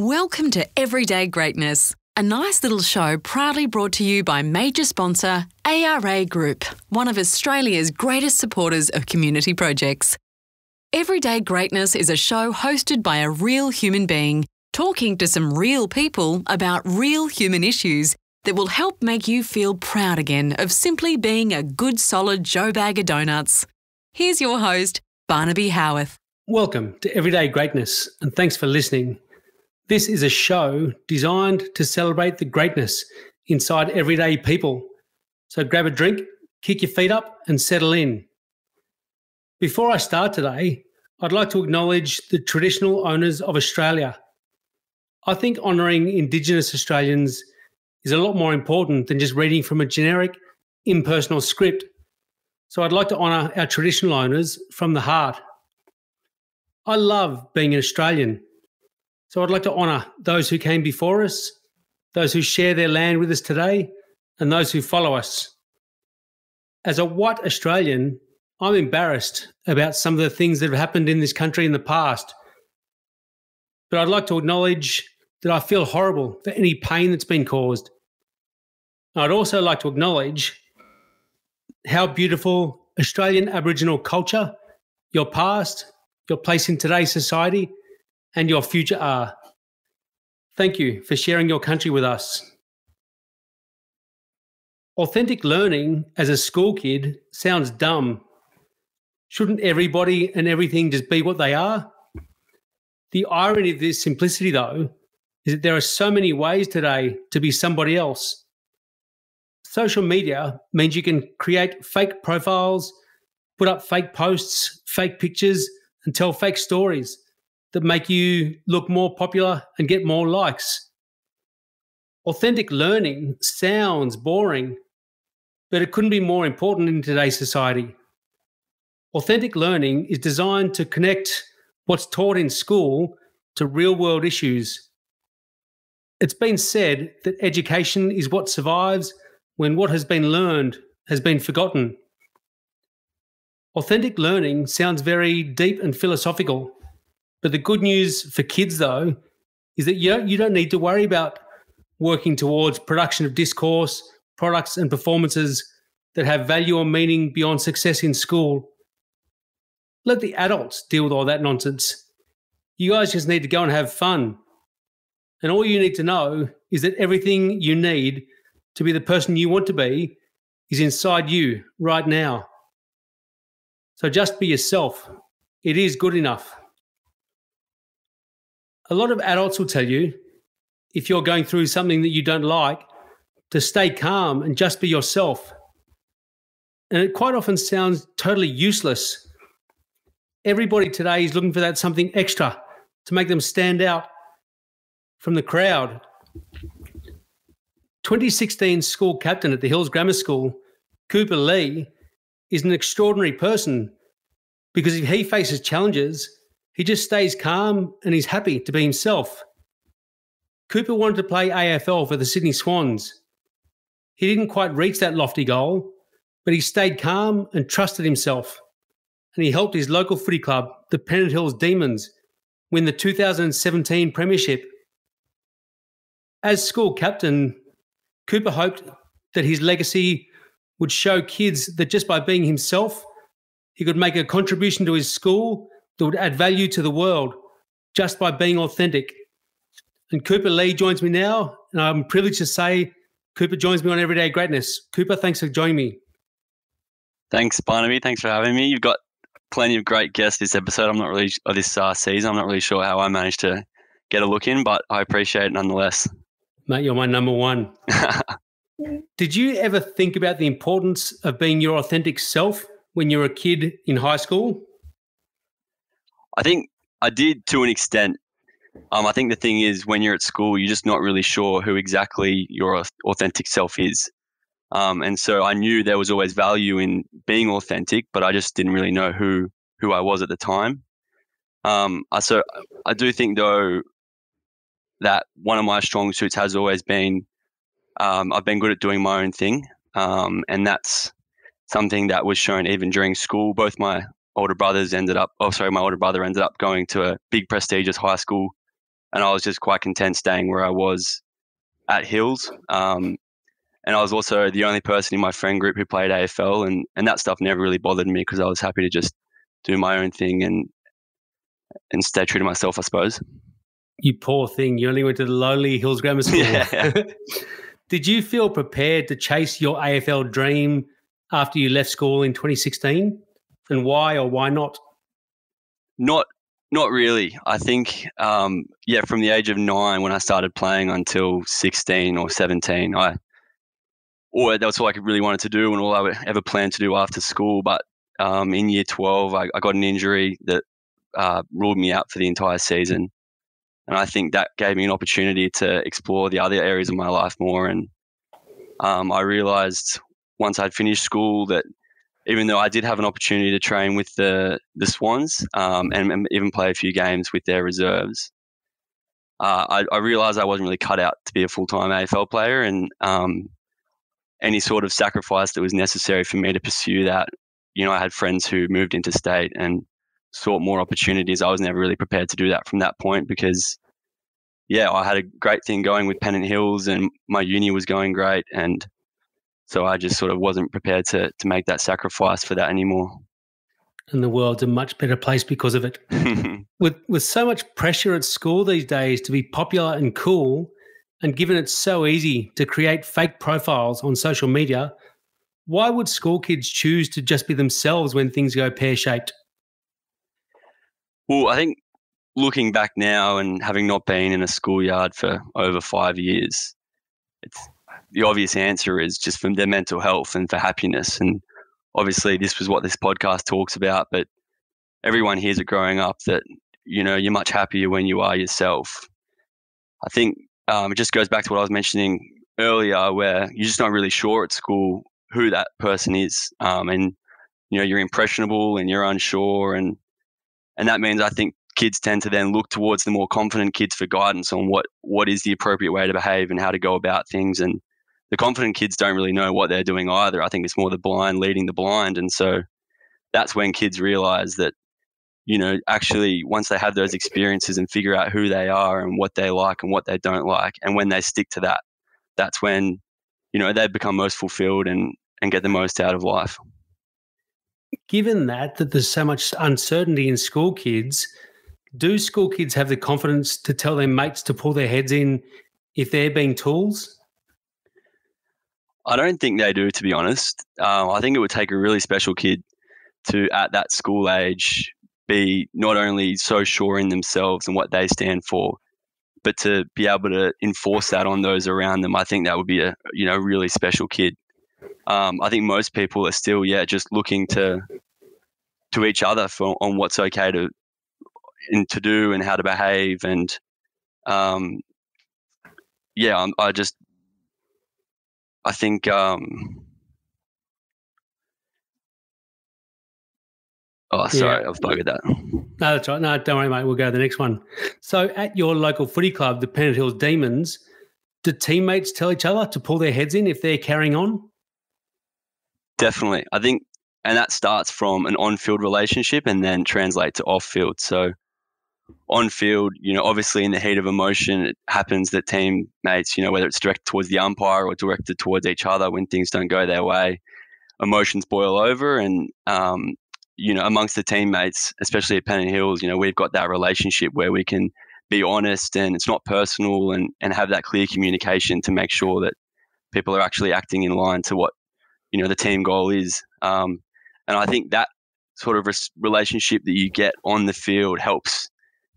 Welcome to Everyday Greatness, a nice little show proudly brought to you by major sponsor ARA Group, one of Australia's greatest supporters of community projects. Everyday Greatness is a show hosted by a real human being, talking to some real people about real human issues that will help make you feel proud again of simply being a good solid Joe bag of donuts. Here's your host, Barnaby Howarth. Welcome to Everyday Greatness, and thanks for listening. This is a show designed to celebrate the greatness inside everyday people. So grab a drink, kick your feet up and settle in. Before I start today, I'd like to acknowledge the traditional owners of Australia. I think honouring Indigenous Australians is a lot more important than just reading from a generic, impersonal script. So I'd like to honour our traditional owners from the heart. I love being an Australian. So I'd like to honour those who came before us, those who share their land with us today, and those who follow us. As a white Australian, I'm embarrassed about some of the things that have happened in this country in the past. But I'd like to acknowledge that I feel horrible for any pain that's been caused. I'd also like to acknowledge how beautiful Australian Aboriginal culture, your past, your place in today's society, and your future are. Thank you for sharing your country with us. Authentic learning as a school kid sounds dumb. Shouldn't everybody and everything just be what they are? The irony of this simplicity, though, is that there are so many ways today to be somebody else. Social media means you can create fake profiles, put up fake posts, fake pictures, and tell fake stories that make you look more popular and get more likes. Authentic learning sounds boring, but it couldn't be more important in today's society. Authentic learning is designed to connect what's taught in school to real-world issues. It's been said that education is what survives when what has been learned has been forgotten. Authentic learning sounds very deep and philosophical. But the good news for kids, though, is that you don't need to worry about working towards production of discourse, products and performances that have value or meaning beyond success in school. Let the adults deal with all that nonsense. You guys just need to go and have fun. And all you need to know is that everything you need to be the person you want to be is inside you right now. So just be yourself. It is good enough. A lot of adults will tell you, if you're going through something that you don't like, to stay calm and just be yourself. And it quite often sounds totally useless. Everybody today is looking for that something extra to make them stand out from the crowd. 2016 school captain at the Hills Grammar School, Cooper Lee, is an extraordinary person because if he faces challenges, he just stays calm and he's happy to be himself. Cooper wanted to play AFL for the Sydney Swans. He didn't quite reach that lofty goal, but he stayed calm and trusted himself. And he helped his local footy club, the Pennant Hills Demons, win the 2017 Premiership. As school captain, Cooper hoped that his legacy would show kids that just by being himself, he could make a contribution to his school that would add value to the world just by being authentic. And Cooper Lee joins me now, and I'm privileged to say Cooper joins me on Everyday Greatness. Cooper, thanks for joining me. Thanks, Barnaby. Thanks for having me. You've got plenty of great guests this episode. This season. I'm not really sure how I managed to get a look in, but I appreciate it nonetheless. Mate, you're my number one. Did you ever think about the importance of being your authentic self when you were a kid in high school? I think I did to an extent. I think the thing is when you're at school, you're just not really sure who exactly your authentic self is. And so I knew there was always value in being authentic, but I just didn't really know who I was at the time. So I do think, though, that one of my strong suits has always been I've been good at doing my own thing. And that's something that was shown even during school. Both my older brother ended up going to a big prestigious high school and I was just quite content staying where I was at Hills. And I was also the only person in my friend group who played AFL, and that stuff never really bothered me because I was happy to just do my own thing and stay true to myself, I suppose. You poor thing. You only went to the lowly Hills Grammar School. Yeah. Did you feel prepared to chase your AFL dream after you left school in 2016? And why or why not? Not really. I think, from the age of 9 when I started playing until 16 or 17, that's all I really wanted to do and all I ever planned to do after school. But in year 12, I got an injury that ruled me out for the entire season. And I think that gave me an opportunity to explore the other areas of my life more. And I realized once I'd finished school that even though I did have an opportunity to train with the Swans and even play a few games with their reserves, I realized I wasn't really cut out to be a full-time AFL player. And any sort of sacrifice that was necessary for me to pursue that, I had friends who moved interstate and sought more opportunities. I was never really prepared to do that from that point because, I had a great thing going with Pennant Hills and my uni was going great. And so I just sort of wasn't prepared to make that sacrifice for that anymore. And the world's a much better place because of it. With so much pressure at school these days to be popular and cool, and given it's so easy to create fake profiles on social media, why would school kids choose to just be themselves when things go pear-shaped? Well, I think looking back now and having not been in a schoolyard for over 5 years, the obvious answer is just for their mental health and for happiness. And obviously this was what this podcast talks about, but everyone hears it growing up that, you're much happier when you are yourself. I think it just goes back to what I was mentioning earlier, where you're just not really sure at school who that person is. And, you're impressionable and you're unsure. And that means I think kids tend to then look towards the more confident kids for guidance on what is the appropriate way to behave and how to go about things. And the confident kids don't really know what they're doing either. I think it's more the blind leading the blind. And so that's when kids realize that, actually once they have those experiences and figure out who they are and what they like and what they don't like, and when they stick to that, that's when, they become most fulfilled and get the most out of life. Given that there's so much uncertainty in school kids, do school kids have the confidence to tell their mates to pull their heads in if they're being tools? I don't think they do, to be honest. I think it would take a really special kid to, at that school age, be not only so sure in themselves and what they stand for, but to be able to enforce that on those around them. I think that would be a really special kid. I think most people are still just looking to each other on what's okay to do and how to behave. And I think I've buggered that. No, that's right. No, don't worry, mate. We'll go to the next one. So at your local footy club, the Pennant Hills Demons, do teammates tell each other to pull their heads in if they're carrying on? Definitely. I think, and that starts from an on-field relationship and then translates to off-field. So on-field, obviously in the heat of emotion, it happens that teammates, whether it's directed towards the umpire or directed towards each other when things don't go their way, emotions boil over. And, amongst the teammates, especially at Pennant Hills, we've got that relationship where we can be honest and it's not personal and have that clear communication to make sure that people are actually acting in line to what, the team goal is. And I think that sort of relationship that you get on the field helps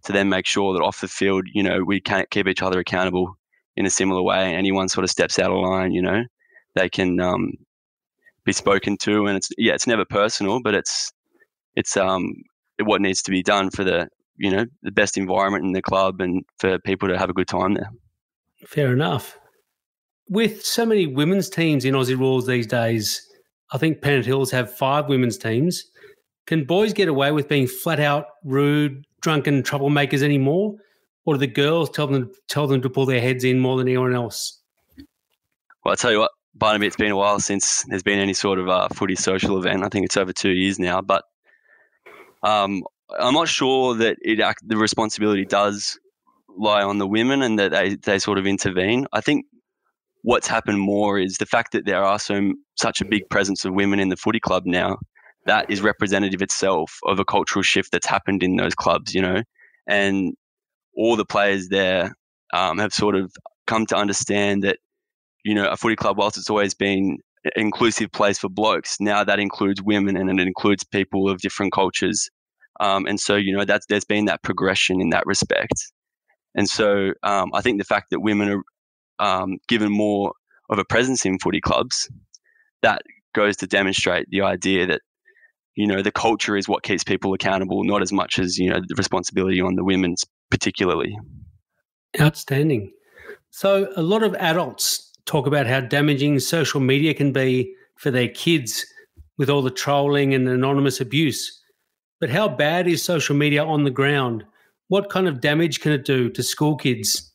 to then make sure that off the field, we can't keep each other accountable in a similar way. Anyone sort of steps out of line, they can be spoken to, and it's never personal, but it's what needs to be done for the best environment in the club and for people to have a good time there. Fair enough. With so many women's teams in Aussie rules these days, I think Pennant Hills have 5 women's teams. Can boys get away with being flat out rude, drunken troublemakers anymore? Or do the girls tell them to pull their heads in more than anyone else? Well, I'll tell you what, Barnaby, it's been a while since there's been any sort of footy social event. I think it's over 2 years now, but I'm not sure that the responsibility does lie on the women and that they sort of intervene. I think what's happened more is the fact that there are such a big presence of women in the footy club now. That is representative itself of a cultural shift that's happened in those clubs, and all the players there have sort of come to understand that, a footy club, whilst it's always been an inclusive place for blokes, now that includes women and it includes people of different cultures. And so, there's been that progression in that respect. And so I think the fact that women are given more of a presence in footy clubs, that goes to demonstrate the idea that, the culture is what keeps people accountable, not as much as, the responsibility on the women's particularly. Outstanding. So a lot of adults talk about how damaging social media can be for their kids with all the trolling and anonymous abuse. But how bad is social media on the ground? What kind of damage can it do to school kids?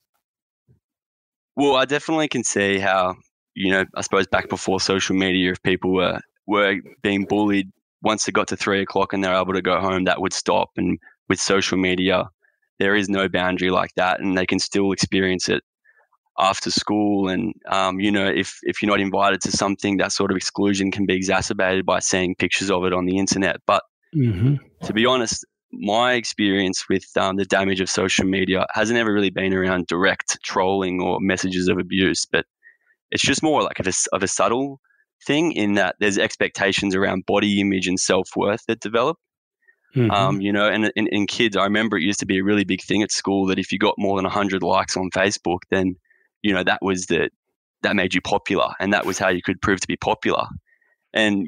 Well, I definitely can see how, I suppose back before social media, if people were being bullied, once it got to 3 o'clock and they're able to go home, that would stop. And with social media, there is no boundary like that, and they can still experience it after school. And, if you're not invited to something, that sort of exclusion can be exacerbated by seeing pictures of it on the internet. But to be honest, my experience with the damage of social media hasn't ever really been around direct trolling or messages of abuse, but it's just more like of a subtle thing in that there's expectations around body image and self-worth that develop. And in kids, I remember it used to be a really big thing at school that if you got more than 100 likes on Facebook, then, that made you popular, and that was how you could prove to be popular. And,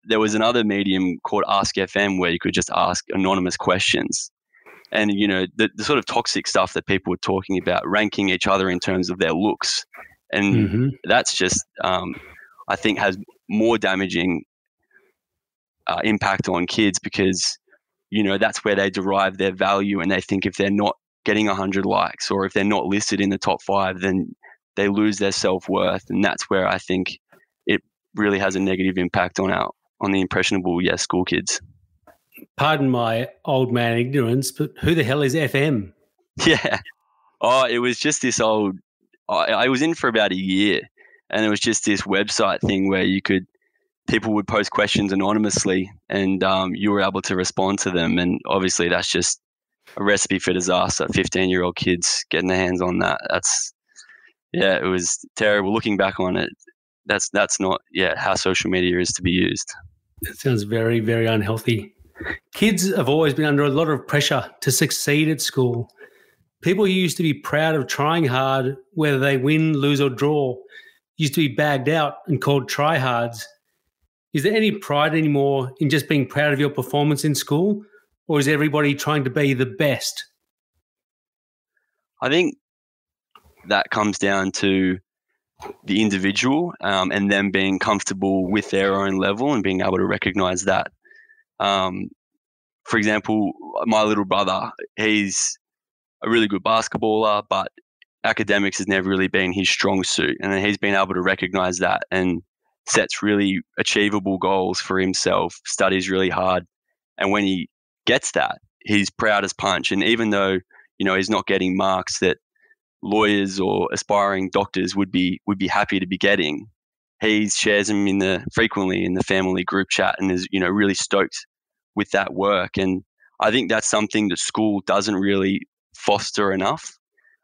there was another medium called Ask FM where you could just ask anonymous questions. And, the sort of toxic stuff that people were talking about, ranking each other in terms of their looks. And that's just, I think, has more damaging impact on kids because, that's where they derive their value, and they think if they're not getting 100 likes or if they're not listed in the top 5, then they lose their self-worth. And that's where I think it really has a negative impact on the impressionable, school kids. Pardon my old man ignorance, but who the hell is FM? Yeah. Oh, it was just this I was in for about a year, and it was just this website thing where people would post questions anonymously, and you were able to respond to them. And obviously that's just a recipe for disaster. 15-year-old kids getting their hands on that. It was terrible. Looking back on it, that's not how social media is to be used. It sounds very, very unhealthy. Kids have always been under a lot of pressure to succeed at school. People who used to be proud of trying hard, whether they win, lose or draw, used to be bagged out and called tryhards. Is there any pride anymore in just being proud of your performance in school, or is everybody trying to be the best? I think that comes down to the individual and them being comfortable with their own level and being able to recognize that. For example, my little brother, he's a really good basketballer, but academics has never really been his strong suit. And then he's been able to recognize that and sets really achievable goals for himself, studies really hard. And when he gets that, he's proud as punch. And even though, he's not getting marks that lawyers or aspiring doctors would be happy to be getting, he shares them frequently in the family group chat and is, really stoked with that work. And I think that's something that school doesn't really foster enough.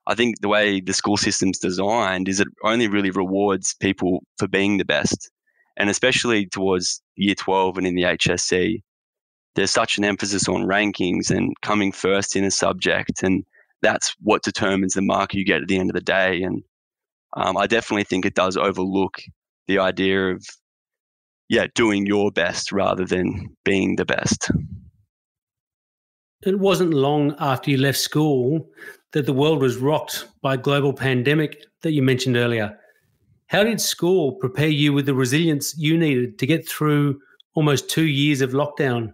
I think the way the school system's designed is it only really rewards people for being the best. And especially towards year 12 and in the HSC, there's such an emphasis on rankings and coming first in a subject. And that's what determines the mark you get at the end of the day. And I definitely think it does overlook the idea of, doing your best rather than being the best. It wasn't long after you left school that the world was rocked by a global pandemic that you mentioned earlier. How did school prepare you with the resilience you needed to get through almost 2 years of lockdown?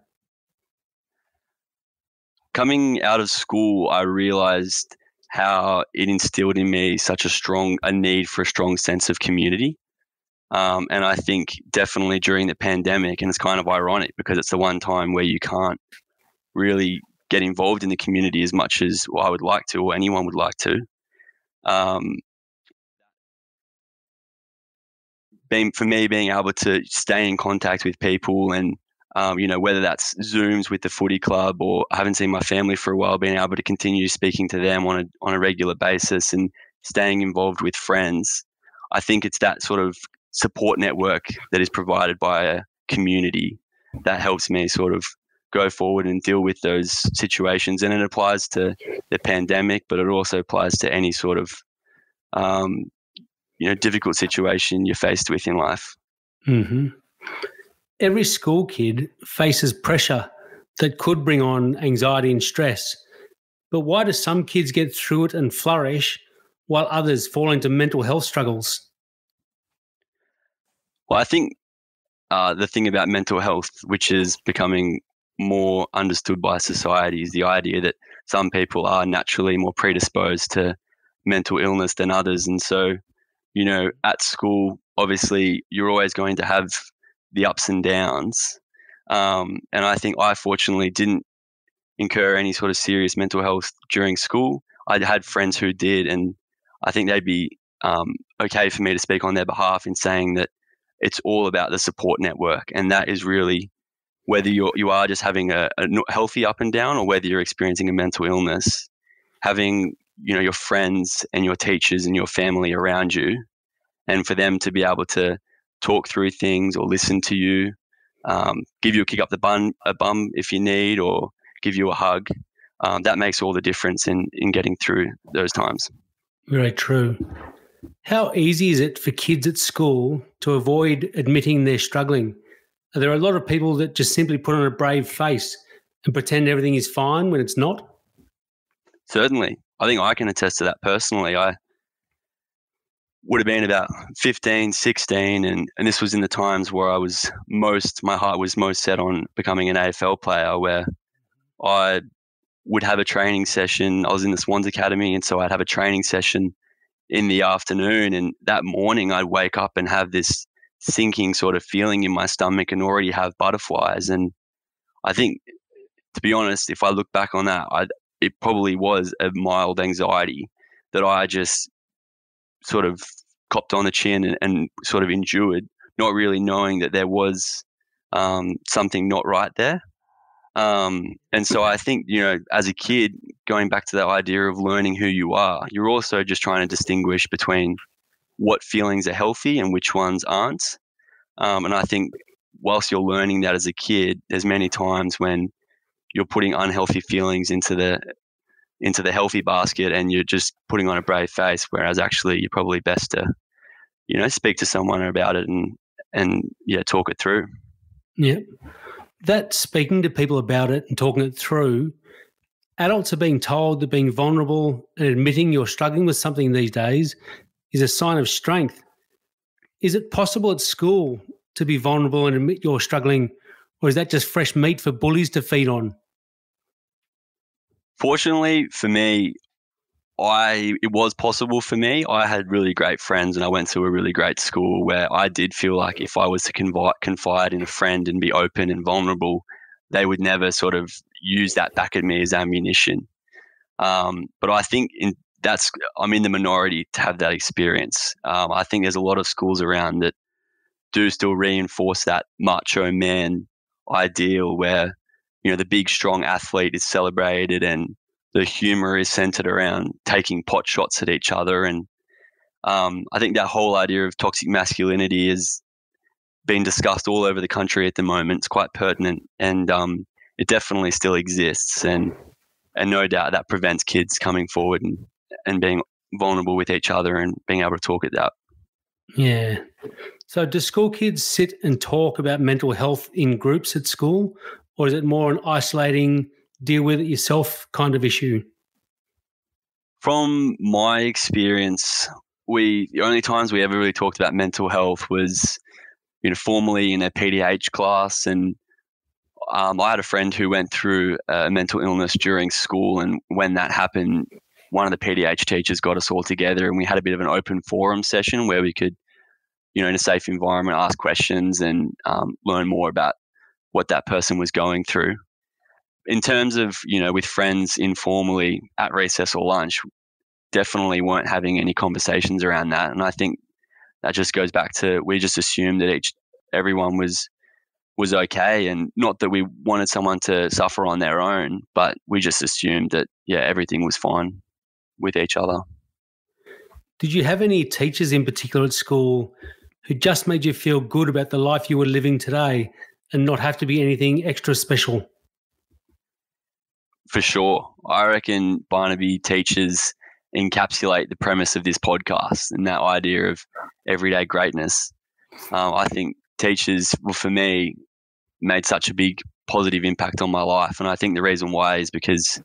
Coming out of school, I realized how it instilled in me such a need for a strong sense of community. And I think definitely during the pandemic, and it's kind of ironic because it's the one time where you can't really get involved in the community as much as I would like to, or anyone would like to. Being able to stay in contact with people and, whether that's Zooms with the footy club, or I haven't seen my family for a while, being able to continue speaking to them on a regular basis and staying involved with friends. I think it's that sort of support network that is provided by a community that helps me sort of go forward and deal with those situations. And it applies to the pandemic, but it also applies to any sort of difficult situation you're faced with in life. Mm-hmm. Every school kid faces pressure that could bring on anxiety and stress. But why do some kids get through it and flourish while others fall into mental health struggles? Well, I think the thing about mental health, which is becoming more understood by society, is the idea that some people are naturally more predisposed to mental illness than others. And so, at school, obviously, you're always going to have the ups and downs. And I think I fortunately didn't incur any sort of serious mental health during school. I had friends who did, and I think they'd be okay for me to speak on their behalf in saying that it's all about the support network. And that is really, whether you are just having a healthy up and down, or whether you're experiencing a mental illness, having your friends and your teachers and your family around you, and for them to be able to talk through things or listen to you, give you a kick up the bum if you need, or give you a hug. That makes all the difference in getting through those times. Very true. How easy is it for kids at school to avoid admitting they're struggling? Are there a lot of people that just simply put on a brave face and pretend everything is fine when it's not? Certainly. I think I can attest to that personally. I would have been about 15, 16, and this was in the times where my heart was most set on becoming an AFL player, where I would have a training session. I was in the Swans Academy, and so I'd have a training session in the afternoon, and that morning I'd wake up and have this sinking sort of feeling in my stomach and already have butterflies. And I think, to be honest, if I look back on that, it probably was a mild anxiety that I just sort of copped on the chin and sort of endured, not really knowing that there was something not right there. And so I think, as a kid, going back to that idea of learning who you are, you're also just trying to distinguish between what feelings are healthy and which ones aren't. And I think whilst you're learning that as a kid, there's many times when you're putting unhealthy feelings into the healthy basket, and you're just putting on a brave face, whereas actually you're probably best to, speak to someone about it and talk it through. Yeah. That speaking to people about it and talking it through, adults are being told that being vulnerable and admitting you're struggling with something these days is a sign of strength. Is it possible at school to be vulnerable and admit you're struggling, or is that just fresh meat for bullies to feed on? Fortunately for me, it was possible for me. I had really great friends, and I went to a really great school where I did feel like if I was to confide in a friend and be open and vulnerable, they would never sort of use that back at me as ammunition. But I think I'm in the minority to have that experience. I think there's a lot of schools around that do still reinforce that macho man ideal where, the big, strong athlete is celebrated and the humor is centered around taking pot shots at each other. And I think that whole idea of toxic masculinity is being discussed all over the country at the moment. It's quite pertinent, and it definitely still exists. And no doubt that prevents kids coming forward and being vulnerable with each other and being able to talk it out. Yeah. So do school kids sit and talk about mental health in groups at school, or is it more an isolating, deal with it yourself kind of issue? From my experience, the only times we ever really talked about mental health was, formally in a PDH class. And I had a friend who went through a mental illness during school, and when that happened, one of the PDH teachers got us all together and we had a bit of an open forum session where we could, in a safe environment, ask questions and learn more about what that person was going through. in terms of, with friends informally at recess or lunch, definitely weren't having any conversations around that. And I think that just goes back to, we just assumed that everyone was okay, and not that we wanted someone to suffer on their own, but we just assumed that, everything was fine with each other. Did you have any teachers in particular at school who just made you feel good about the life you were living today and not have to be anything extra special? For sure. I reckon Barnaby teachers encapsulate the premise of this podcast and that idea of everyday greatness. I think teachers, for me, made such a big positive impact on my life. And I think the reason why is because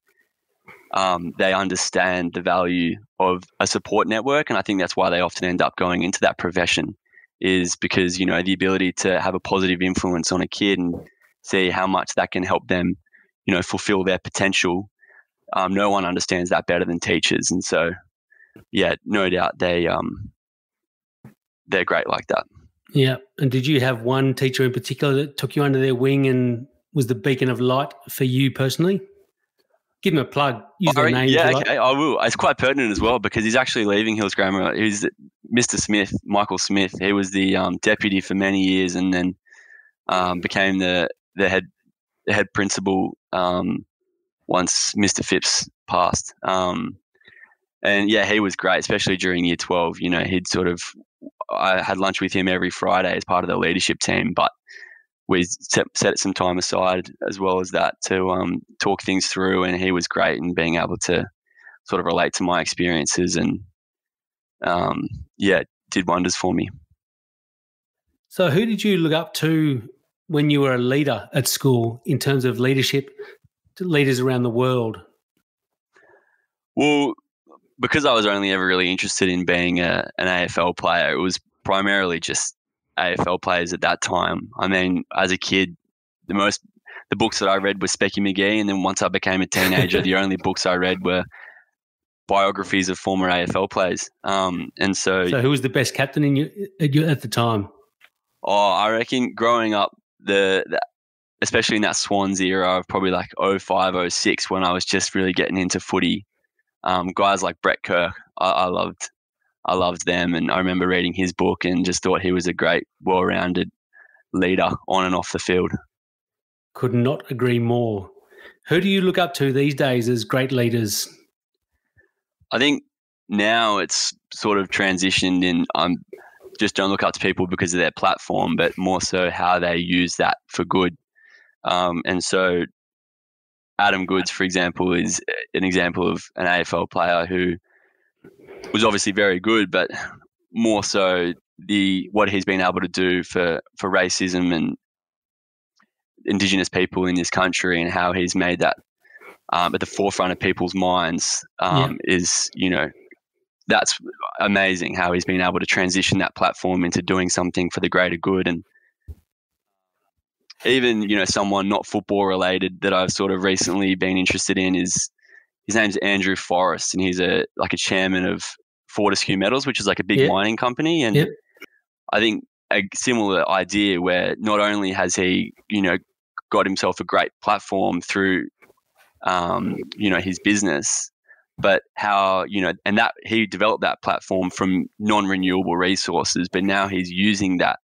they understand the value of a support network. And I think that's why they often end up going into that profession, is because, the ability to have a positive influence on a kid and see how much that can help them, fulfill their potential. No one understands that better than teachers. And so, no doubt they're great like that. Yeah. And did you have one teacher in particular that took you under their wing and was the beacon of light for you personally? Give him a plug. Use their name. Yeah, okay, I will. It's quite pertinent as well because he's actually leaving Hills Grammar. He's Mr. Smith, Michael Smith. He was the deputy for many years and then became the head principal once Mr. Phipps passed. And he was great, especially during year 12. I had lunch with him every Friday as part of the leadership team, but we set some time aside as well as that to talk things through, and he was great in being able to sort of relate to my experiences and did wonders for me. So who did you look up to when you were a leader at school in terms of leadership to leaders around the world? Well, because I was only ever really interested in being an AFL player, it was primarily just AFL players at that time. I mean, as a kid, the books that I read were Specky McGee, and then once I became a teenager, the only books I read were biographies of former AFL players. So who was the best captain at the time? Oh, I reckon growing up, especially in that Swans era of probably like 05, 06, when I was just really getting into footy, guys like Brett Kirk, I loved them, and I remember reading his book and just thought he was a great, well-rounded leader on and off the field. Could not agree more. Who do you look up to these days as great leaders? I think now it's sort of transitioned in. I just don't look up to people because of their platform, but more so how they use that for good. And so Adam Goodes, for example, is an example of an AFL player who was obviously very good, but more so what he's been able to do for racism and Indigenous people in this country, and how he's made that at the forefront of people's minds is, that's amazing how he's been able to transition that platform into doing something for the greater good. And even, someone not football related that I've sort of recently been interested in is, his name's Andrew Forrest, and he's a chairman of Fortescue Metals, which is like a big mining company. And I think a similar idea where not only has he, got himself a great platform through, his business, but how, and that he developed that platform from non-renewable resources, but now he's using that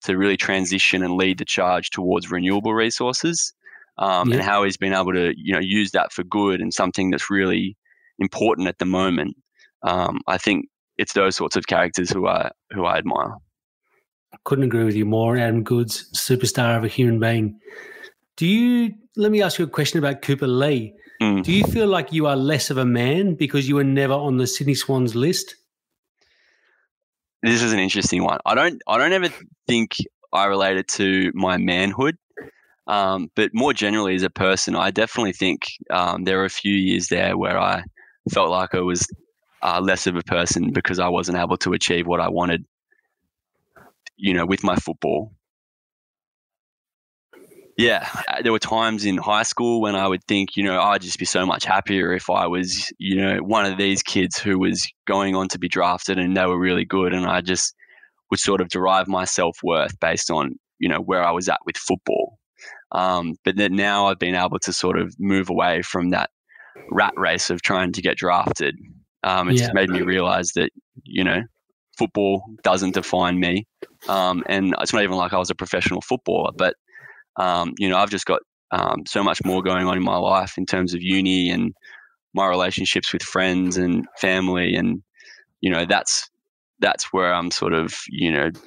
to really transition and lead the charge towards renewable resources. And how he's been able to, use that for good and something that's really important at the moment. I think it's those sorts of characters who I admire. I couldn't agree with you more. Adam Goodes, superstar of a human being. Let me ask you a question about Cooper Lee. Do you feel like you are less of a man because you were never on the Sydney Swans list? This is an interesting one. I don't ever think I related to my manhood. But more generally as a person, I definitely think there were a few years there where I felt like I was less of a person because I wasn't able to achieve what I wanted, with my football. Yeah, there were times in high school when I would think, I'd just be so much happier if I was, one of these kids who was going on to be drafted and they were really good, and I just would sort of derive my self-worth based on, where I was at with football. But then now I've been able to sort of move away from that rat race of trying to get drafted. It's just made me realize that, football doesn't define me. And it's not even like I was a professional footballer, but, I've just got so much more going on in my life in terms of uni and my relationships with friends and family. And, that's where I'm sort of,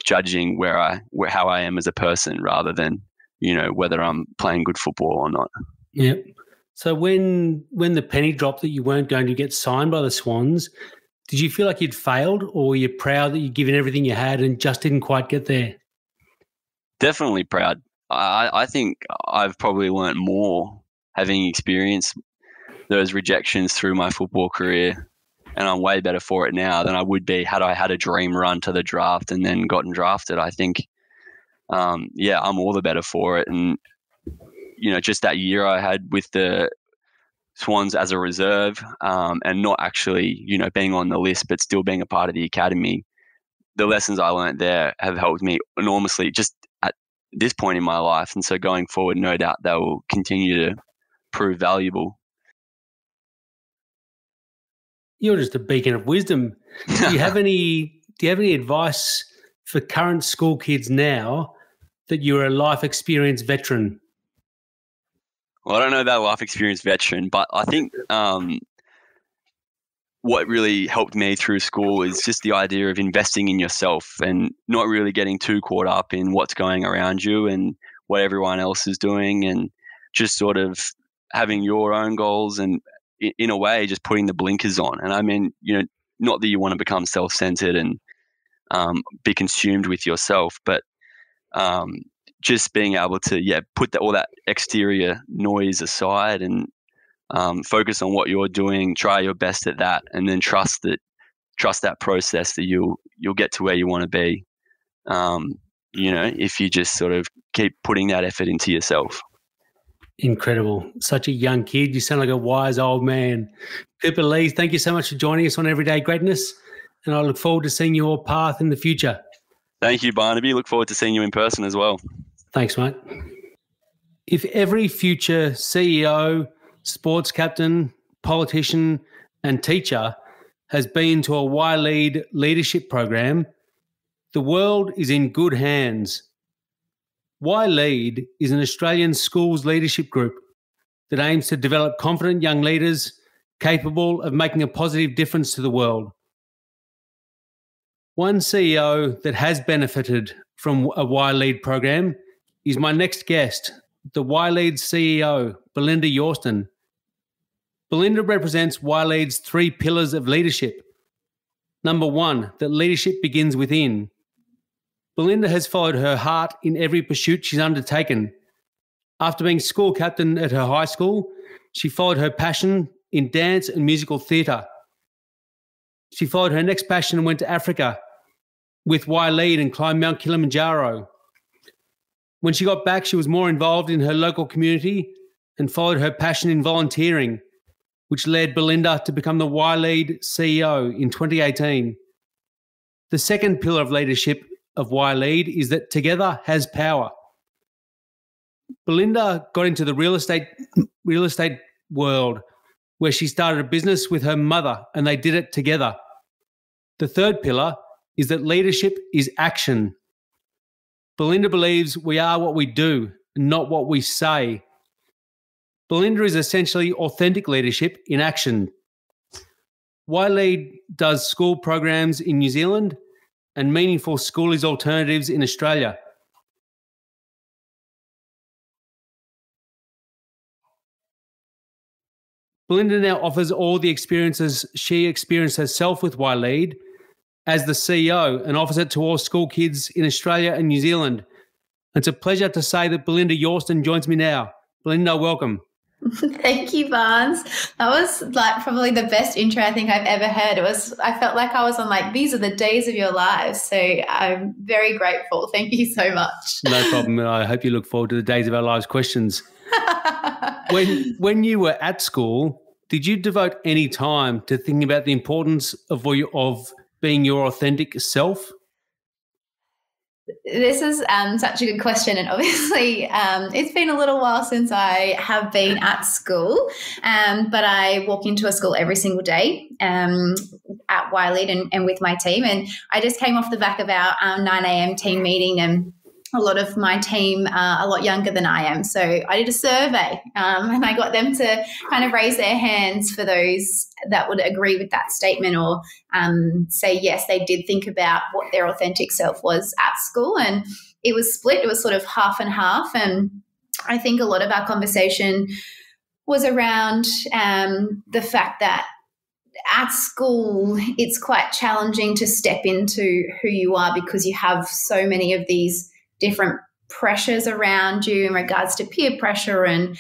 judging how I am as a person rather than, whether I'm playing good football or not. Yep. So when the penny dropped that you weren't going to get signed by the Swans, did you feel like you'd failed, or were you proud that you'd given everything you had and just didn't quite get there? Definitely proud. I think I've probably learnt more having experienced those rejections through my football career, and I'm way better for it now than I would be had I had a dream run to the draft and then gotten drafted. I think, I'm all the better for it. And, just that year I had with the Swans as a reserve, and not actually, being on the list, but still being a part of the academy, the lessons I learned there have helped me enormously just at this point in my life. And so going forward, no doubt they will continue to prove valuable. You're just a beacon of wisdom. Do you have any advice for current school kids now that you're a life experience veteran? Well, I don't know about life experience veteran, but I think what really helped me through school is just the idea of investing in yourself and not really getting too caught up in what's going around you and what everyone else is doing, and just sort of having your own goals and, in a way, just putting the blinkers on. And I mean, not that you want to become self-centered and be consumed with yourself, but just being able to, put all that exterior noise aside and focus on what you're doing, try your best at that, and then trust that process that you'll get to where you want to be. If you just sort of keep putting that effort into yourself. Incredible. Such a young kid. You sound like a wise old man. Cooper Lee, thank you so much for joining us on Everyday Greatness, and I look forward to seeing your path in the future. Thank you, Barnaby. Look forward to seeing you in person as well. Thanks, mate. If every future CEO, sports captain, politician and teacher has been to a Y-Lead leadership program, the world is in good hands. Y-Lead is an Australian schools leadership group that aims to develop confident young leaders capable of making a positive difference to the world. One CEO that has benefited from a Y-Lead program is my next guest, the Y-Lead CEO, Belinda YORSTON. Belinda represents Y-Lead's 3 pillars of leadership. Number 1, that leadership begins within. Belinda has followed her heart in every pursuit she's undertaken. After being school captain at her high school, she followed her passion in dance and musical theatre. She followed her next passion and went to Africa with Y-Lead and climbed Mount Kilimanjaro. When she got back, she was more involved in her local community and followed her passion in volunteering, which led Belinda to become the Y-Lead CEO in 2018. The second pillar of leadership of Y-Lead is that together has power. Belinda got into the real estate world, where she started a business with her mother, and they did it together. The third pillar is that leadership is action. Belinda believes we are what we do, not what we say. Belinda is essentially authentic leadership in action. Y-Lead does school programs in New Zealand and meaningful schoolies alternatives in Australia. Belinda now offers all the experiences she experienced herself with Y-Lead as the CEO and offers it to all school kids in Australia and New Zealand. It's a pleasure to say that Belinda YORSTON joins me now. Belinda, welcome. Thank you, Barnes. That was probably the best intro I think I've ever heard. I felt like I was on these are the days of your lives. So I'm very grateful. Thank you so much. No problem. I hope you look forward to the days of our lives questions. When you were at school, did you devote any time to thinking about the importance of being your authentic self? This is such a good question, and obviously it's been a little while since I have been at school, but I walk into a school every single day at YLEAD and with my team, and I just came off the back of our 9 a.m. team meeting, and a lot of my team are a lot younger than I am. So I did a survey and I got them to kind of raise their hands for those that would agree with that statement or say, yes, they did think about what their authentic self was at school. And it was split. It was sort of half and half. And I think a lot of our conversation was around the fact that at school, it's quite challenging to step into who you are because you have so many of these different pressures around you in regards to peer pressure, and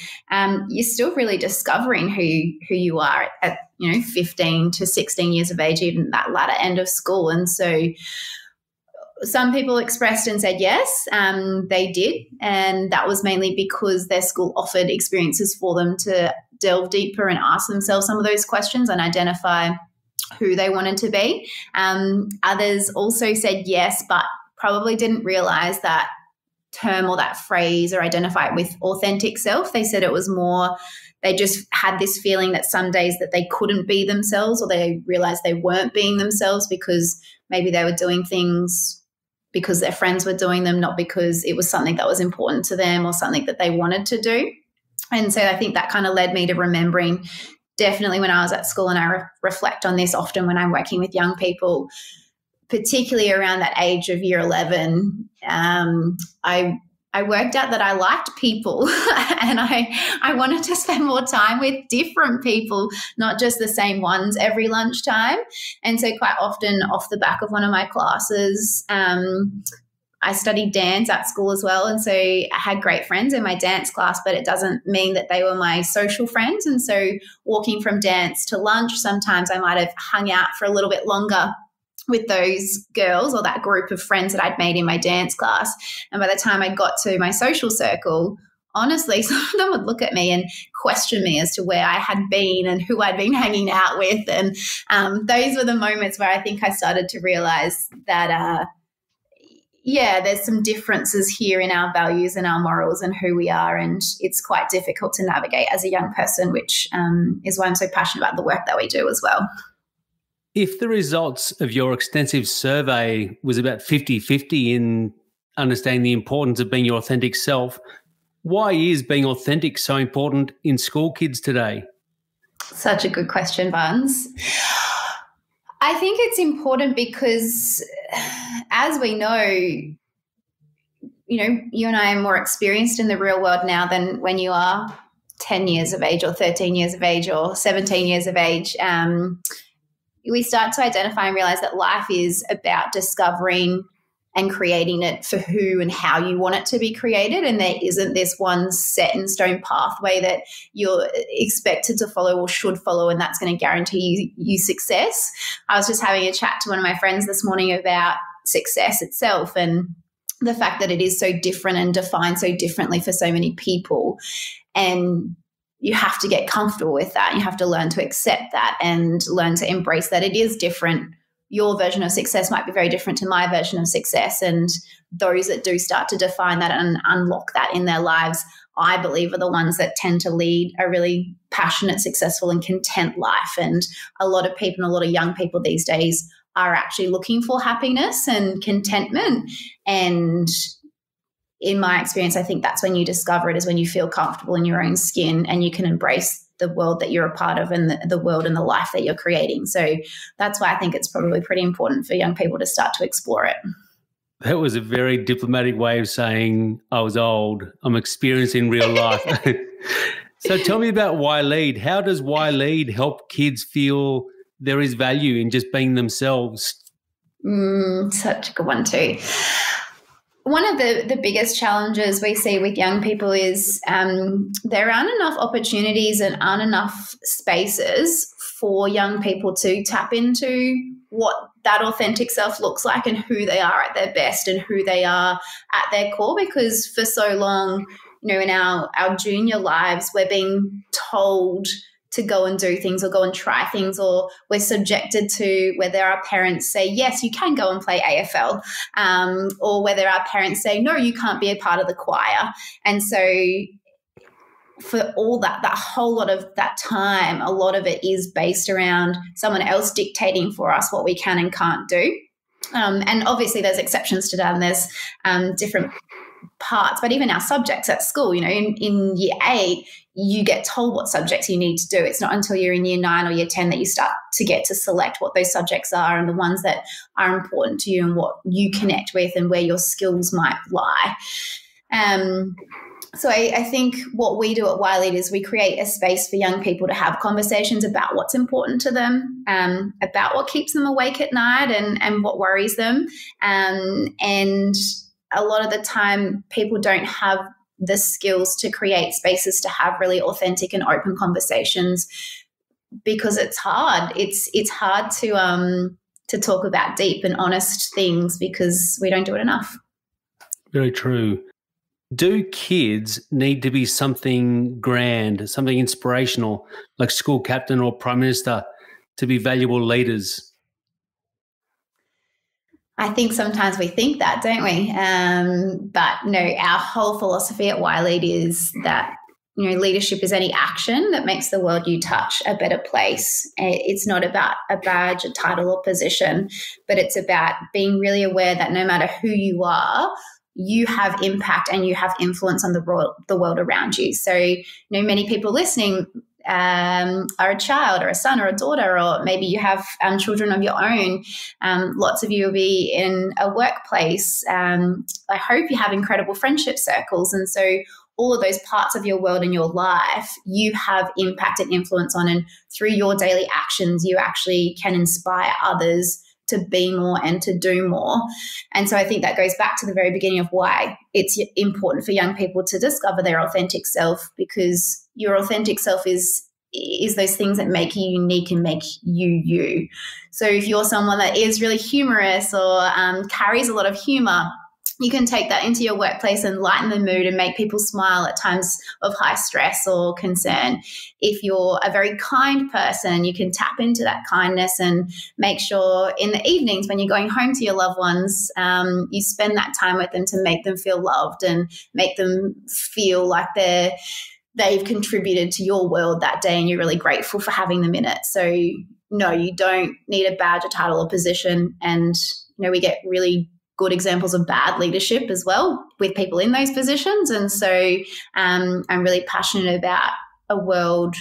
you're still really discovering who you are at 15 to 16 years of age, even that latter end of school. And so some people expressed and said yes, they did, and that was mainly because their school offered experiences for them to delve deeper and ask themselves some of those questions and identify who they wanted to be. Others also said yes, but probably didn't realize that term or that phrase or identify it with authentic self. They said it was more, they just had this feeling that some days that they couldn't be themselves, or they realized they weren't being themselves because maybe they were doing things because their friends were doing them, not because it was something that was important to them or something that they wanted to do. And so I think that kind of led me to remembering, definitely when I was at school, and I reflect on this often when I'm working with young people, particularly around that age of year 11, I worked out that I liked people and I wanted to spend more time with different people, not just the same ones every lunchtime. And so quite often off the back of one of my classes, I studied dance at school as well. And so I had great friends in my dance class, but it doesn't mean that they were my social friends. And so walking from dance to lunch, sometimes I might have hung out for a little bit longer with those girls or that group of friends that I'd made in my dance class. And by the time I got to my social circle, honestly, some of them would look at me and question me as to where I had been and who I'd been hanging out with. And those were the moments where I think I started to realize that, there's some differences here in our values and our morals and who we are. And it's quite difficult to navigate as a young person, which is why I'm so passionate about the work that we do as well. If the results of your extensive survey was about 50-50 in understanding the importance of being your authentic self, why is being authentic so important in school kids today? Such a good question, Barnes. I think it's important because, as we know, you and I are more experienced in the real world now than when you are 10 years of age or 13 years of age or 17 years of age. We start to identify and realize that life is about discovering and creating it for who and how you want it to be created. And there isn't this one set in stone pathway that you're expected to follow or should follow, and that's going to guarantee you success. I was just having a chat to one of my friends this morning about success itself and the fact that it is so different and defined so differently for so many people. And you have to get comfortable with that. You have to learn to accept that and learn to embrace that it is different. Your version of success might be very different to my version of success. And those that do start to define that and unlock that in their lives, I believe, are the ones that tend to lead a really passionate, successful and content life. And a lot of people, and a lot of young people these days, are actually looking for happiness and contentment. And in my experience, I think that's when you discover it, is when you feel comfortable in your own skin and you can embrace the world that you're a part of and the world and the life that you're creating. So that's why I think it's probably pretty important for young people to start to explore it. That was a very diplomatic way of saying I was old. I'm experiencing real life. So tell me about YLEAD. How does YLEAD help kids feel there is value in just being themselves? Such a good one too. One of the biggest challenges we see with young people is there aren't enough opportunities and aren't enough spaces for young people to tap into what that authentic self looks like and who they are at their best and who they are at their core. Because for so long, in our junior lives, we're being told to go and do things or go and try things, or we're subjected to whether our parents say, yes, you can go and play AFL, or whether our parents say, no, you can't be a part of the choir. And so for all that whole lot of that time, a lot of it is based around someone else dictating for us what we can and can't do. And obviously there's exceptions to that, and there's different parts, but even our subjects at school, you know, in year 8, you get told what subjects you need to do. It's not until you're in year 9 or year 10 that you start to get to select what those subjects are and the ones that are important to you and what you connect with and where your skills might lie. So I think what we do at YLEAD is we create a space for young people to have conversations about what's important to them, about what keeps them awake at night and what worries them. And a lot of the time people don't have the skills to create spaces to have really authentic and open conversations because it's hard. It's hard to talk about deep and honest things because we don't do it enough. Very true. Do kids need to be something grand, something inspirational, like school captain or prime minister, to be valuable leaders? I think sometimes we think that, don't we? But no, our whole philosophy at YLEAD is that, you know, leadership is any action that makes the world you touch a better place. It's not about a badge, a title or position, but it's about being really aware that no matter who you are, you have impact and you have influence on the world around you. So, you know, many people listening are a child or a son or a daughter, or maybe you have children of your own. Lots of you will be in a workplace. I hope you have incredible friendship circles. And so all of those parts of your world and your life, you have impact and influence on. And through your daily actions, you actually can inspire others to be more and to do more. And so I think that goes back to the very beginning of why it's important for young people to discover their authentic self, because your authentic self is those things that make you unique and make you you. So if you're someone that is really humorous or carries a lot of humor, you can take that into your workplace and lighten the mood and make people smile at times of high stress or concern. If you're a very kind person, you can tap into that kindness and make sure in the evenings when you're going home to your loved ones, you spend that time with them to make them feel loved and make them feel like they've contributed to your world that day and you're really grateful for having them in it. So no, you don't need a badge, a title or position. And, you know, we get really good examples of bad leadership as well with people in those positions. And so I'm really passionate about a world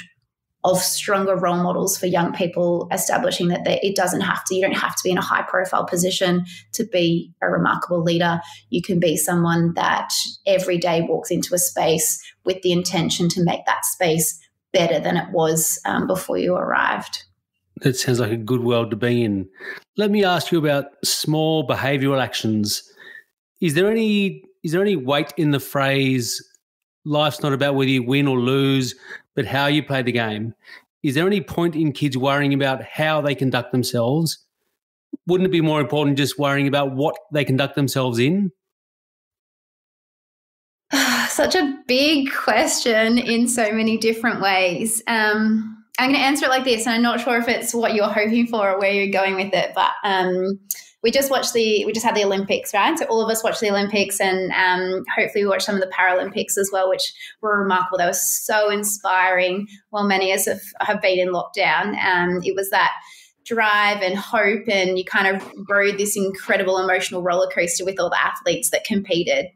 of stronger role models for young people, establishing that you don't have to be in a high profile position to be a remarkable leader. You can be someone that every day walks into a space with the intention to make that space better than it was before you arrived. That sounds like a good world to be in. Let me ask you about small behavioural actions. Is there any weight in the phrase, life's not about whether you win or lose, but how you play the game? Is there any point in kids worrying about how they conduct themselves? Wouldn't it be more important just worrying about what they conduct themselves in? Such a big question in so many different ways. I'm going to answer it like this, and I'm not sure if it's what you're hoping for or where you're going with it, but we just had the Olympics, right? So all of us watched the Olympics, and hopefully we watched some of the Paralympics as well, which were remarkable. They were so inspiring while many of us have been in lockdown. It was that drive and hope, and you kind of rode this incredible emotional roller coaster with all the athletes that competed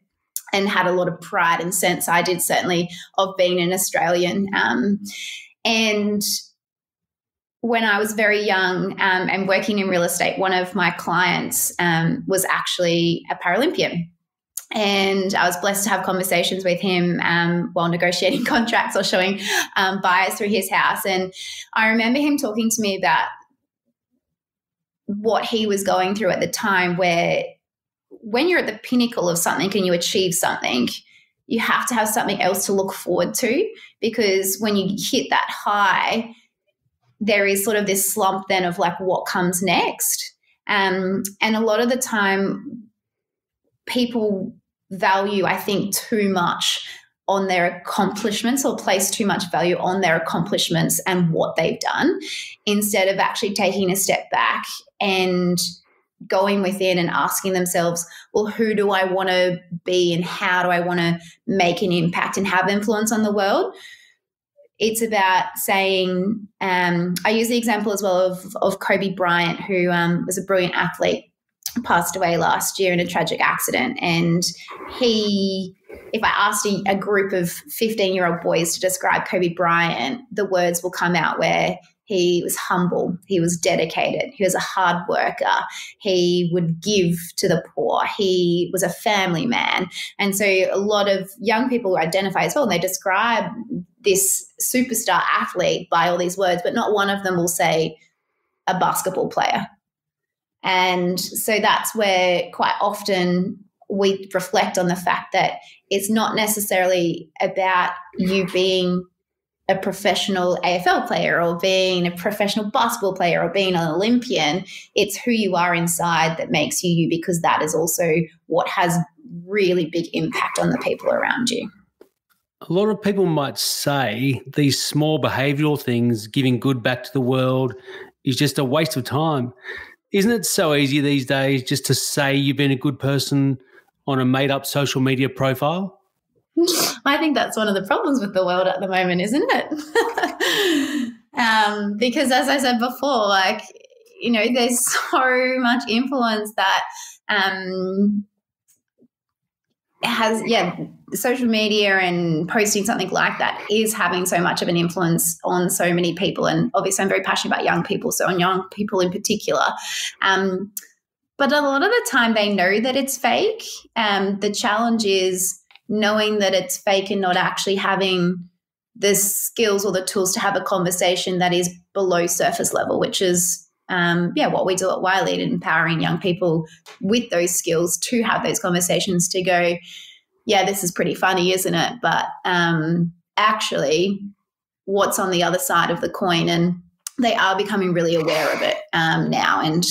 and had a lot of pride and sense, I did certainly, of being an Australian. And when I was very young and working in real estate, one of my clients was actually a Paralympian. And I was blessed to have conversations with him while negotiating contracts or showing buyers through his house. And I remember him talking to me about what he was going through at the time, where when you're at the pinnacle of something and you achieve something, you have to have something else to look forward to, because when you hit that high, there is sort of this slump then of like what comes next. And a lot of the time people value, I think, too much on their accomplishments or place too much value on their accomplishments and what they've done, instead of actually taking a step back and going within and asking themselves, well, who do I want to be and how do I want to make an impact and have influence on the world? It's about saying, I use the example as well of Kobe Bryant, who was a brilliant athlete, passed away last year in a tragic accident. And if I asked a group of 15-year-old boys to describe Kobe Bryant, the words will come out where he was humble, he was dedicated, he was a hard worker, he would give to the poor, he was a family man. And so a lot of young people identify as well, and they describe this superstar athlete by all these words, but not one of them will say a basketball player. And so that's where quite often we reflect on the fact that it's not necessarily about you being a professional AFL player or being a professional basketball player or being an Olympian. It's who you are inside that makes you you, because that is also what has really big impact on the people around you. A lot of people might say these small behavioural things, giving good back to the world, is just a waste of time. Isn't it so easy these days just to say you've been a good person on a made-up social media profile? I think that's one of the problems with the world at the moment, isn't it? Because as I said before, there's so much influence that social media and posting something like that is having so much of an influence on so many people. And obviously I'm very passionate about young people, so on young people in particular. But a lot of the time they know that it's fake. The challenge is knowing that it's fake and not actually having the skills or the tools to have a conversation that is below surface level, which is what we do at YLead, empowering young people with those skills to have those conversations, to go, yeah, this is pretty funny, isn't it? But actually what's on the other side of the coin? And they are becoming really aware of it now. And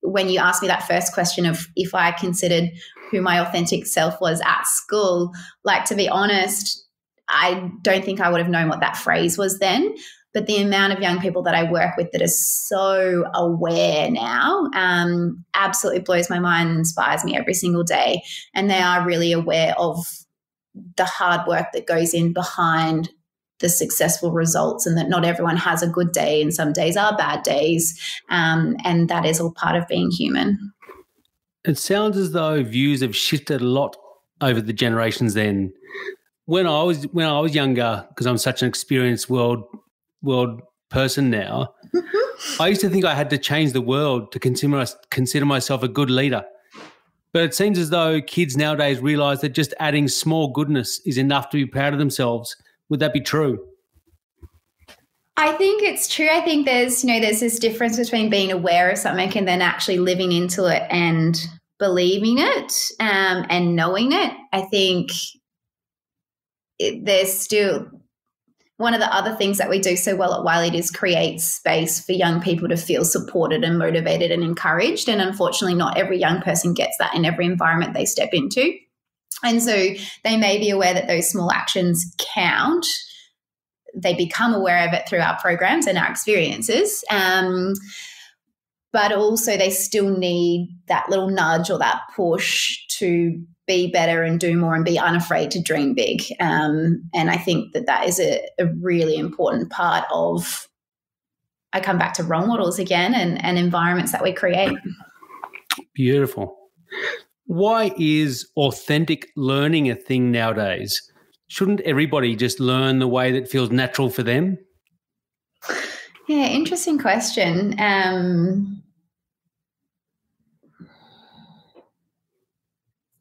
when you asked me that first question of if I considered who my authentic self was at school, to be honest, I don't think I would have known what that phrase was then. But the amount of young people that I work with that are so aware now absolutely blows my mind and inspires me every single day. And they are really aware of the hard work that goes in behind the successful results, and that not everyone has a good day and some days are bad days, and that is all part of being human. It sounds as though views have shifted a lot over the generations then. When I was younger, because I'm such an experienced world person now, I used to think I had to change the world to consider myself a good leader. But it seems as though kids nowadays realise that just adding small goodness is enough to be proud of themselves. Would that be true? I think it's true. I think there's this difference between being aware of something and then actually living into it and believing it and knowing it. I think there's still one of the other things that we do so well at YLead is create space for young people to feel supported and motivated and encouraged. And unfortunately, not every young person gets that in every environment they step into. And so they may be aware that those small actions count. They become aware of it through our programs and our experiences. But also they still need that little nudge or that push to be better and do more and be unafraid to dream big. And I think that is a really important part of, I come back to role models again and environments that we create. Beautiful. Why is authentic learning a thing nowadays? Shouldn't everybody just learn the way that feels natural for them? Yeah, interesting question.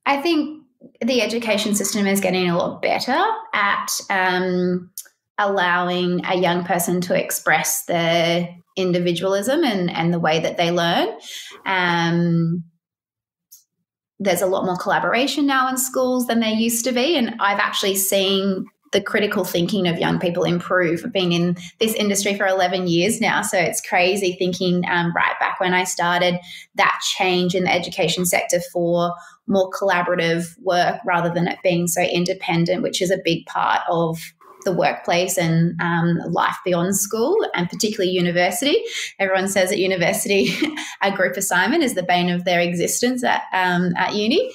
I think the education system is getting a lot better at allowing a young person to express their individualism and the way that they learn. There's a lot more collaboration now in schools than there used to be, and I've actually seen the the critical thinking of young people improve. I've been in this industry for 11 years now, so it's crazy thinking right back when I started, that change in the education sector for more collaborative work rather than it being so independent, which is a big part of the workplace and life beyond school, and particularly university. Everyone says at university a group assignment is the bane of their existence at uni.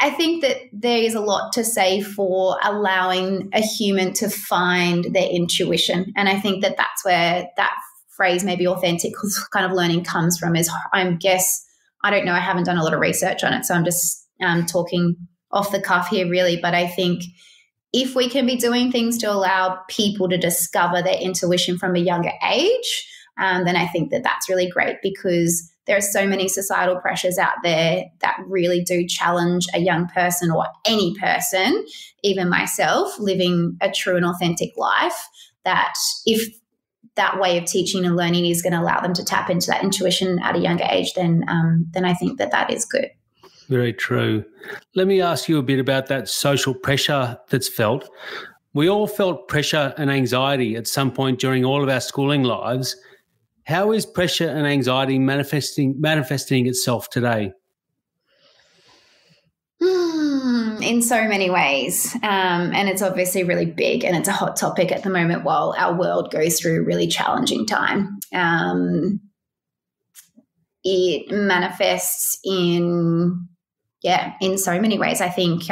I think that there is a lot to say for allowing a human to find their intuition. And I think that that's where that phrase, maybe authentic kind of learning, comes from. Is, I guess, I don't know, I haven't done a lot of research on it, so I'm just talking off the cuff here really. But I think if we can be doing things to allow people to discover their intuition from a younger age, then I think that that's really great, because there are so many societal pressures out there that really do challenge a young person, or any person, even myself, living a true and authentic life, that if that way of teaching and learning is going to allow them to tap into that intuition at a younger age, then I think that that is good. Very true. Let me ask you a bit about that social pressure that's felt. We all felt pressure and anxiety at some point during all of our schooling lives. How is pressure and anxiety manifesting itself today? In so many ways. And it's obviously really big, and it's a hot topic at the moment while our world goes through a really challenging time. It manifests in so many ways. I think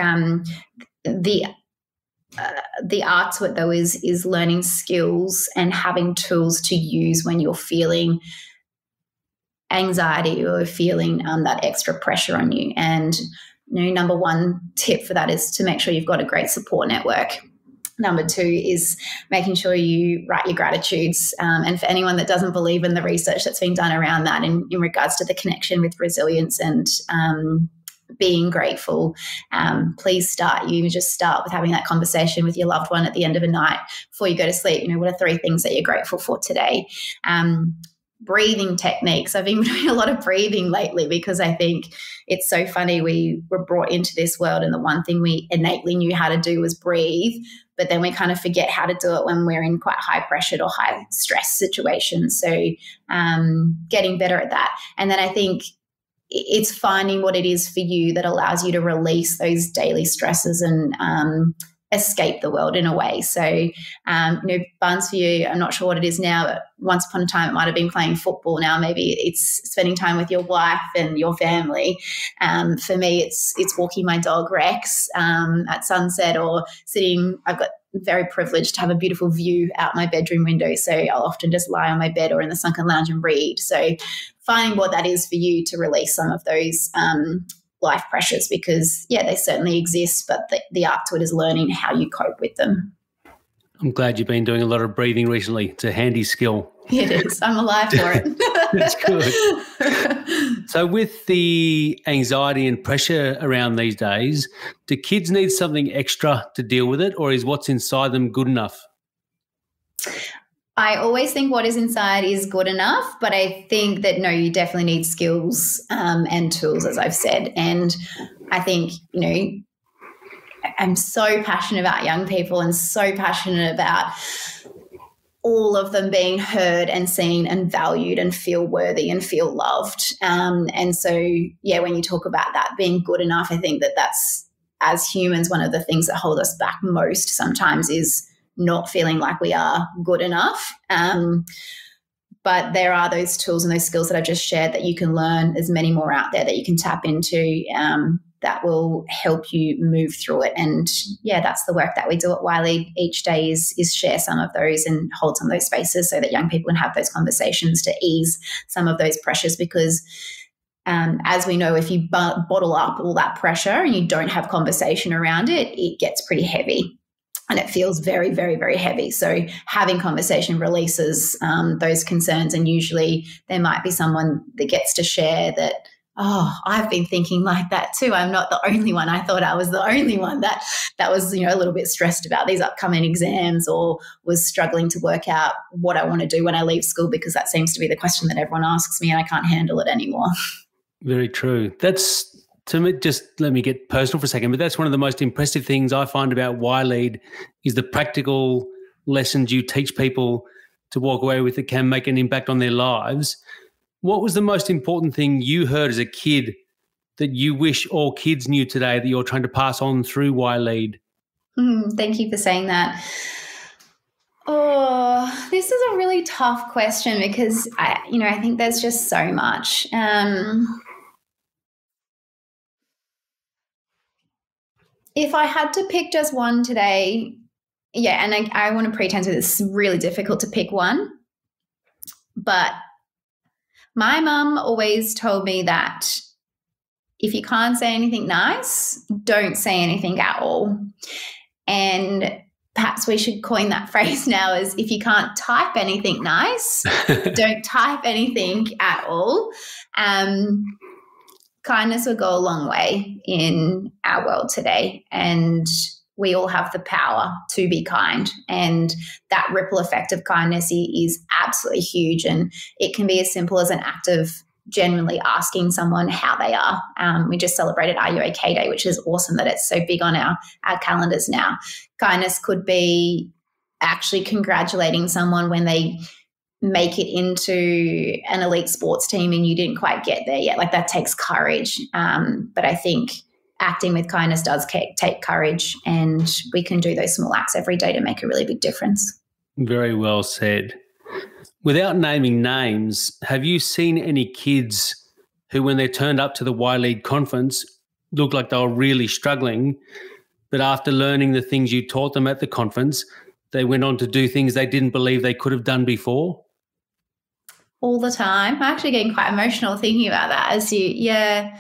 the art to it, though, is learning skills and having tools to use when you're feeling anxiety or feeling that extra pressure on you. And number one tip for that is to make sure you've got a great support network. Number two is making sure you write your gratitudes. And for anyone that doesn't believe in the research that's been done around that in regards to the connection with resilience and being grateful, please start with having that conversation with your loved one at the end of a night before you go to sleep. What are 3 things that you're grateful for today? Breathing techniques. I've been doing a lot of breathing lately, because I think it's so funny. We were brought into this world, and the one thing we innately knew how to do was breathe, but then we kind of forget how to do it when we're in quite high pressured or high stress situations. So getting better at that. And then I think it's finding what it is for you that allows you to release those daily stresses and escape the world in a way. So, Barnes, for you, I'm not sure what it is now, but once upon a time it might have been playing football. Now maybe it's spending time with your wife and your family. For me, it's walking my dog Rex at sunset, or sitting. I've got very privileged to have a beautiful view out my bedroom window, so I'll often just lie on my bed or in the sunken lounge and read. So finding what that is for you to release some of those life pressures, because they certainly exist, but the art to it is learning how you cope with them. I'm glad you've been doing a lot of breathing recently. It's a handy skill. It is. I'm alive for it. That's good. So with the anxiety and pressure around these days, do kids need something extra to deal with it, or is what's inside them good enough? I always think what is inside is good enough, but I think that, no, you definitely need skills and tools, as I've said. And I think, I'm so passionate about young people and so passionate about all of them being heard and seen and valued and feel worthy and feel loved. And so, when you talk about that being good enough, I think that that's, as humans, one of the things that hold us back most sometimes is not feeling like we are good enough. But there are those tools and those skills that I've just shared that you can learn. There's many more out there that you can tap into that will help you move through it. And that's the work that we do at Wiley each day is share some of those and hold some of those spaces so that young people can have those conversations to ease some of those pressures, because as we know, if you bottle up all that pressure and you don't have conversation around it, it gets pretty heavy. And it feels very, very, very heavy. So having conversation releases those concerns. And usually there might be someone that gets to share that, I've been thinking like that too. I'm not the only one. I thought I was the only one that was, a little bit stressed about these upcoming exams, or was struggling to work out what I want to do when I leave school, because that seems to be the question that everyone asks me and I can't handle it anymore. Very true. That's Just let me get personal for a second, but that's one of the most impressive things I find about Y-Lead is the practical lessons you teach people to walk away with that can make an impact on their lives. What was the most important thing you heard as a kid that you wish all kids knew today that you're trying to pass on through Y-Lead? Thank you for saying that. Oh, this is a really tough question because I think there's just so much. If I had to pick just one today, and I want to pretend that it's really difficult to pick one, but my mum always told me that if you can't say anything nice, don't say anything at all. And perhaps we should coin that phrase now as if you can't type anything nice, don't type anything at all. Kindness will go a long way in our world today, and we all have the power to be kind, and that ripple effect of kindness is absolutely huge, and it can be as simple as an act of genuinely asking someone how they are. We just celebrated Are You OK Day, which is awesome that it's so big on our calendars now. Kindness could be actually congratulating someone when they make it into an elite sports team and you didn't quite get there yet. Like, that takes courage. But I think acting with kindness does take courage, and we can do those small acts every day to make a really big difference. Very well said. Without naming names, have you seen any kids who, when they turned up to the Y-Lead conference, looked like they were really struggling, but after learning the things you taught them at the conference, they went on to do things they didn't believe they could have done before? All the time. I'm actually getting quite emotional thinking about that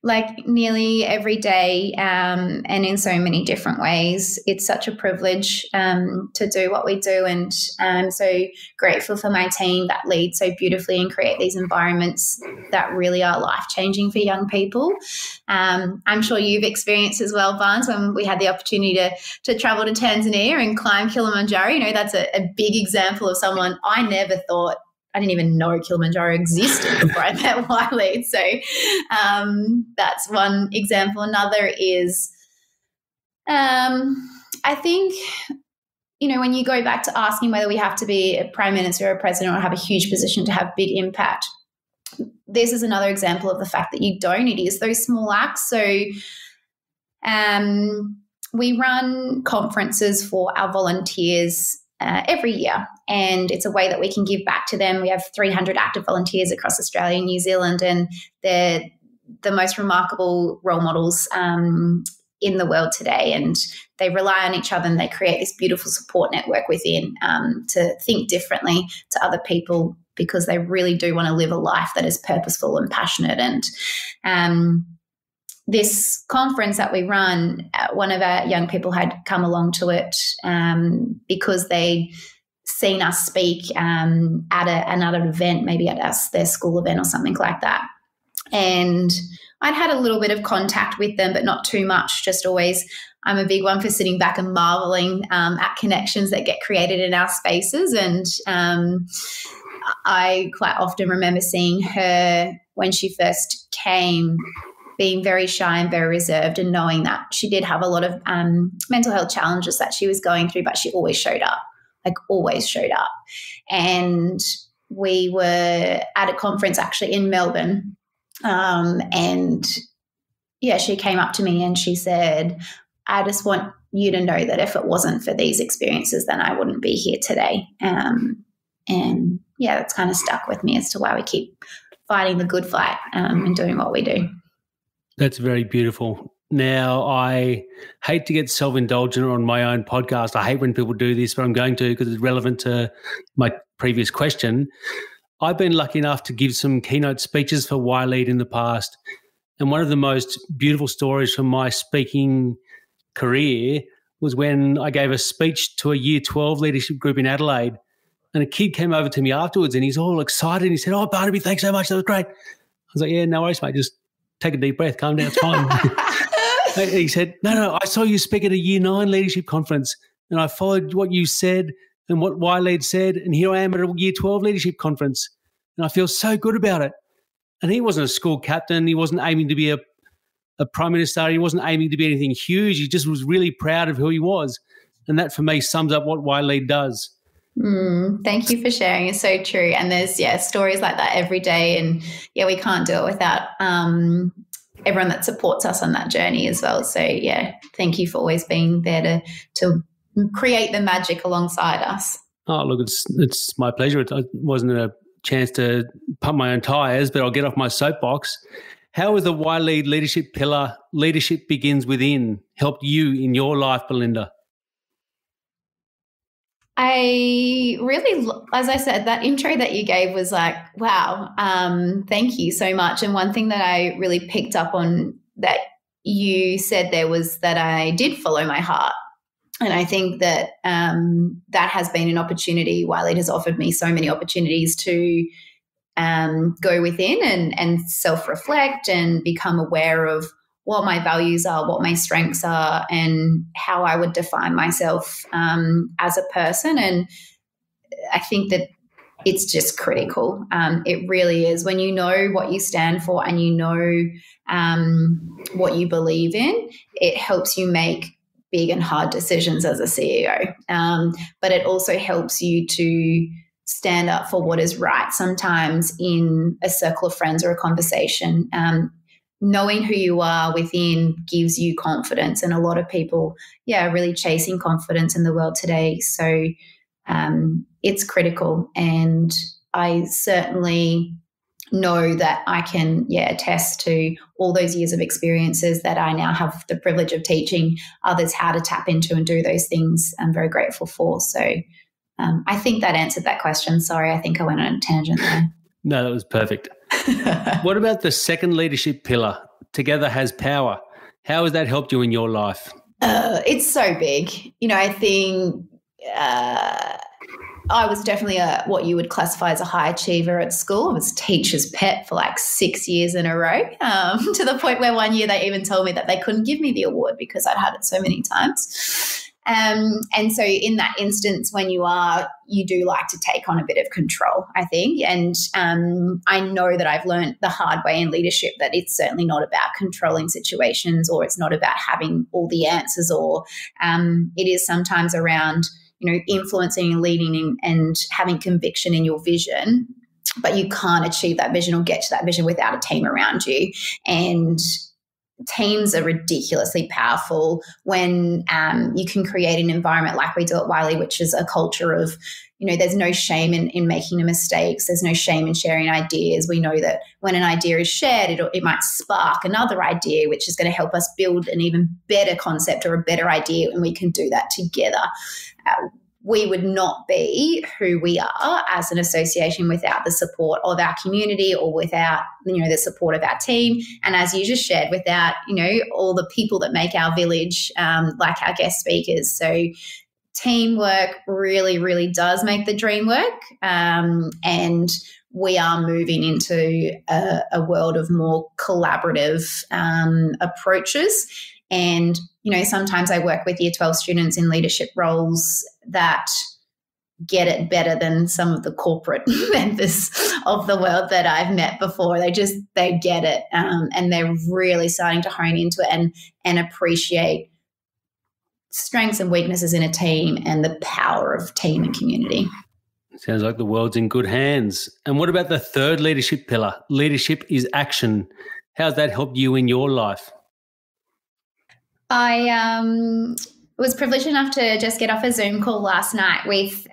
like nearly every day, and in so many different ways. It's such a privilege to do what we do, and I'm so grateful for my team that lead so beautifully and create these environments that really are life-changing for young people. I'm sure you've experienced as well, Barnes, when we had the opportunity to travel to Tanzania and climb Kilimanjaro. That's a big example of someone I never thought. I didn't even know Kilimanjaro existed before I met Y-Lead. So that's one example. Another is I think, when you go back to asking whether we have to be a prime minister or a president or have a huge position to have big impact, this is another example of the fact that you don't. It is those small acts. So we run conferences for our volunteers every year, and it's a way that we can give back to them. We have 300 active volunteers across Australia and New Zealand, and they're the most remarkable role models in the world today, and they rely on each other, and they create this beautiful support network within to think differently to other people, because they really do want to live a life that is purposeful and passionate. And this conference that we run, one of our young people had come along to it because they'd seen us speak at another event, maybe at their school event or something like that. And I'd had a little bit of contact with them, but not too much. Just always, I'm a big one for sitting back and marveling at connections that get created in our spaces. And I quite often remember seeing her when she first came, being very shy and very reserved, and knowing that she did have a lot of mental health challenges that she was going through, but she always showed up, And we were at a conference actually in Melbourne, and she came up to me and she said, I just want you to know that if it wasn't for these experiences, then I wouldn't be here today. And that's kind of stuck with me as to why we keep fighting the good fight and doing what we do. That's very beautiful. Now, I hate to get self-indulgent on my own podcast. I hate when people do this, but I'm going to because it's relevant to my previous question. I've been lucky enough to give some keynote speeches for Y-Lead in the past, and one of the most beautiful stories from my speaking career was when I gave a speech to a Year 12 leadership group in Adelaide, and a kid came over to me afterwards and he's all excited. He said, "Oh, Barnaby, thanks so much. That was great." I was like, "Yeah, no worries, mate. Just take a deep breath, calm down, it's fine." He said, no, I saw you speak at a Year 9 leadership conference and I followed what you said and what Y-Lead said, and here I am at a Year 12 leadership conference and I feel so good about it. And he wasn't a school captain. He wasn't aiming to be a a prime minister. He wasn't aiming to be anything huge. He just was really proud of who he was. And that, for me, sums up what YLEAD does. Thank you for sharing. It's so true. And there's, stories like that every day. And, we can't do it without everyone that supports us on that journey as well. So, thank you for always being there to create the magic alongside us. Oh, look, it's my pleasure. It wasn't a chance to pump my own tyres, but I'll get off my soapbox. How has the YLEAD leadership pillar, Leadership Begins Within, helped you in your life, Belinda? I really, as I said, that intro that you gave was like, wow, thank you so much. And one thing that I really picked up on that you said there was that I did follow my heart. And I think that that has been an opportunity. YLEAD has offered me so many opportunities to go within and self-reflect and become aware of what my values are, what my strengths are, and how I would define myself as a person. And I think that it's just critical. It really is. When you know what you stand for and you know what you believe in, it helps you make big and hard decisions as a CEO. But it also helps you to stand up for what is right sometimes in a circle of friends or a conversation. Knowing who you are within gives you confidence, and a lot of people, are really chasing confidence in the world today. So it's critical, and I certainly know that I can, attest to all those years of experiences that I now have the privilege of teaching others how to tap into and do those things. I'm very grateful for. So I think that answered that question. Sorry, I think I went on a tangent there. No, that was perfect. What about the second leadership pillar, Together Has Power? How has that helped you in your life? It's so big. I think I was definitely what you would classify as a high achiever at school. I was teacher's pet for like 6 years in a row, to the point where one year they even told me that they couldn't give me the award because I'd had it so many times. And so in that instance, when you do like to take on a bit of control, I think. And I know that I've learned the hard way in leadership that it's certainly not about controlling situations, or it's not about having all the answers, or it is sometimes around, influencing and leading and having conviction in your vision. But you can't achieve that vision or get to that vision without a team around you. And teams are ridiculously powerful when you can create an environment like we do at Wiley, which is a culture of, there's no shame in making mistakes. There's no shame in sharing ideas. We know that when an idea is shared, it might spark another idea, which is going to help us build an even better concept or a better idea, and we can do that together. We would not be who we are as an association without the support of our community, or without, the support of our team. And as you just shared, without, all the people that make our village, like our guest speakers. So teamwork really, really does make the dream work. And we are moving into a world of more collaborative approaches. And, sometimes I work with Year 12 students in leadership roles that get it better than some of the corporate members of the world that I've met before. They get it, and they're really starting to hone into it and appreciate strengths and weaknesses in a team and the power of team and community. Sounds like the world's in good hands. And what about the third leadership pillar? Leadership is action. How's that helped you in your life? I was privileged enough to just get off a Zoom call last night with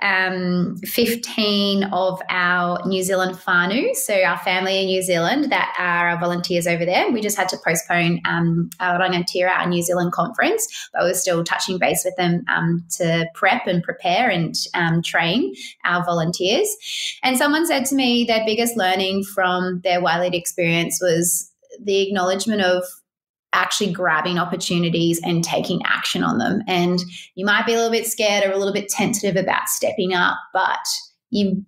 15 of our New Zealand whānau, so our family in New Zealand that are our volunteers over there. We just had to postpone our Rangatira, our New Zealand conference, but we're still touching base with them to prep and prepare and train our volunteers. And someone said to me their biggest learning from their YLEAD experience was the acknowledgement of actually grabbing opportunities and taking action on them. And you might be a little bit scared or a little bit tentative about stepping up, but you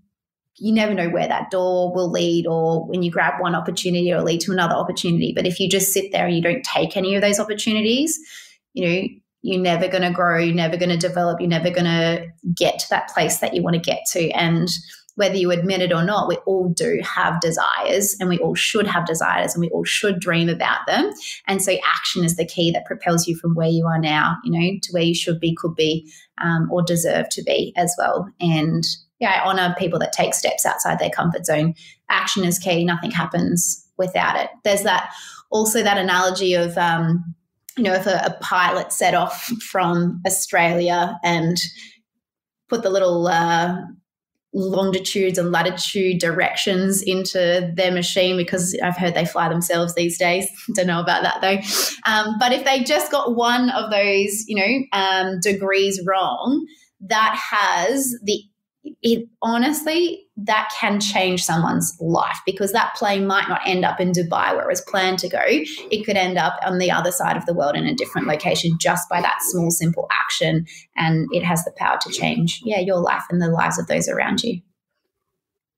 never know where that door will lead, or when you grab one opportunity or lead to another opportunity. But if you just sit there and you don't take any of those opportunities, you're never going to grow, you're never going to develop, you're never going to get to that place that you want to get to. And whether you admit it or not, we all do have desires, and we all should have desires, and we all should dream about them. And so action is the key that propels you from where you are now, to where you should be, could be, or deserve to be as well. And I honor people that take steps outside their comfort zone. Action is key. Nothing happens without it. There's also that analogy of, if a pilot set off from Australia and put the little longitudes and latitude directions into their machine, because I've heard they fly themselves these days. Don't know about that though. But if they just got one of those, degrees wrong, honestly, that can change someone's life, because that plane might not end up in Dubai where it was planned to go. It could end up on the other side of the world in a different location just by that small, simple action. And it has the power to change, your life and the lives of those around you.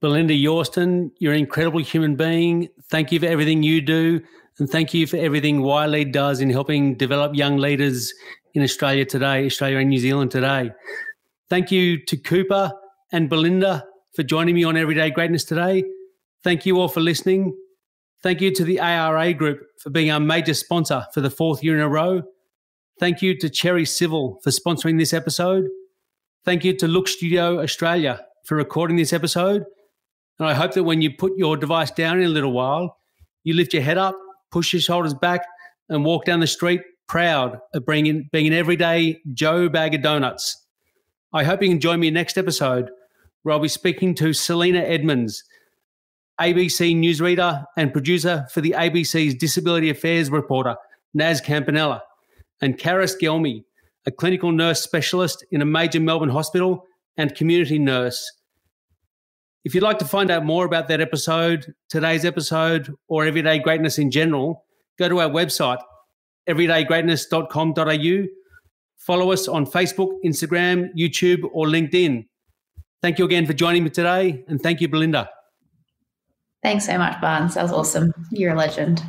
Belinda Yorston, you're an incredible human being. Thank you for everything you do. And thank you for everything YLEAD does in helping develop young leaders in Australia and New Zealand today. Thank you to Cooper and Belinda for joining me on Everyday Greatness today. Thank you all for listening. Thank you to the ARA Group for being our major sponsor for the 4th year in a row. Thank you to Cherry Civil for sponsoring this episode. Thank you to Look Studio Australia for recording this episode. And I hope that when you put your device down in a little while, you lift your head up, push your shoulders back, and walk down the street proud of being an everyday Joe Bag of Donuts. I hope you can join me next episode, where I'll be speaking to Selena Edmonds, ABC newsreader and producer for the ABC's Disability Affairs reporter, Naz Campanella, and Karis Gelmi, a clinical nurse specialist in a major Melbourne hospital and community nurse. If you'd like to find out more about that episode, today's episode, or Everyday Greatness in general, go to our website, everydaygreatness.com.au. Follow us on Facebook, Instagram, YouTube, or LinkedIn. Thank you again for joining me today, and thank you, Belinda. Thanks so much, Barnes. That was awesome. You're a legend.